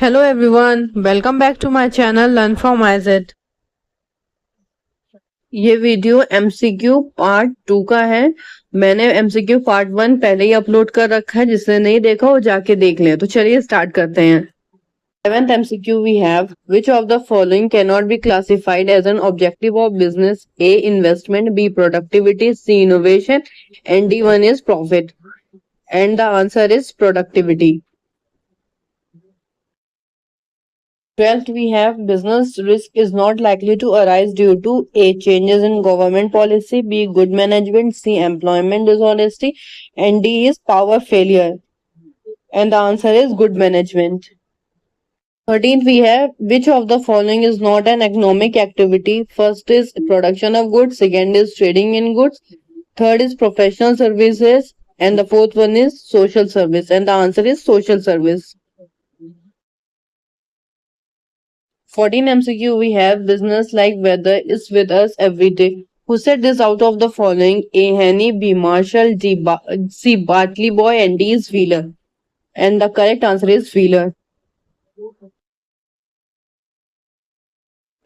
Hello everyone, welcome back to my channel Learn from IZ। ये video MCQ part 2 का है। मैंने MCQ part 1 पहले ही अपलोड कर रखा है, जिसने नहीं देखा वो जाके देख लें। तो चलिए स्टार्ट करते हैं। 7th MCQ we have, which of the following cannot be classified as an objective of business? A. Investment, B. Productivity, C. Innovation, and D1 is profit. And the answer is productivity. 12th we have, business risk is not likely to arise due to A. changes in government policy, B. good management, C. employment dishonesty, and D is power failure. And the answer is good management. 13th we have, which of the following is not an economic activity? First is production of goods, second is trading in goods, third is professional services, and the fourth one is social service. And the answer is social service. 14 MCQ we have, business like weather is with us every day. Who said this out of the following? A. Henny, B. Marshall, C. Bartley Boy, and D is Wheeler. And the correct answer is Wheeler.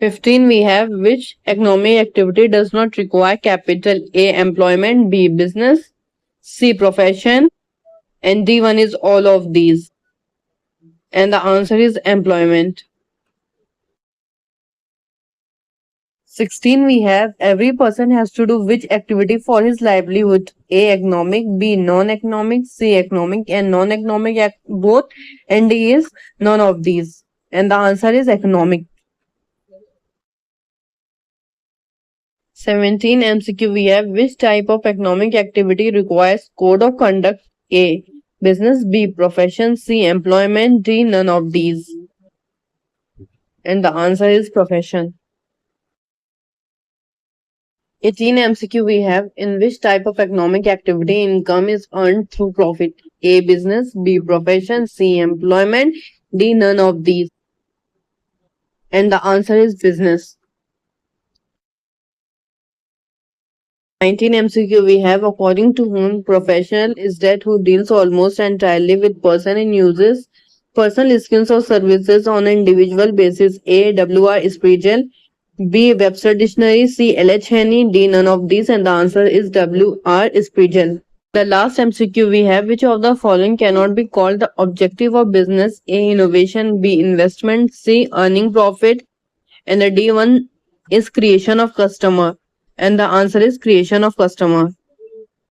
15 we have, which economic activity does not require capital? A. employment, B. business, C. profession, and D1 is all of these. And the answer is employment. 16 we have, every person has to do which activity for his livelihood? A. economic, B. non-economic, C. economic and non-economic both, and D is none of these. And the answer is economic. 17 MCQ we have, which type of economic activity requires code of conduct? A. business, B. profession, C. employment, D. none of these. And the answer is profession. 18 MCQ we have, in which type of economic activity income is earned through profit? A. business, B. profession, C. employment, D. none of these. And the answer is business. 19 MCQ we have, according to whom professional is that who deals almost entirely with person and uses personal skills or services on an individual basis? A. W.R. Spriegel, B. Webster Dictionary, C. L.H. Henny, D. none of these. And the answer is W.R. Spriegel. The last MCQ we have, which of the following cannot be called the objective of business? A. innovation, B. investment, C. earning profit, and the D1 is creation of customer. And the answer is creation of customer.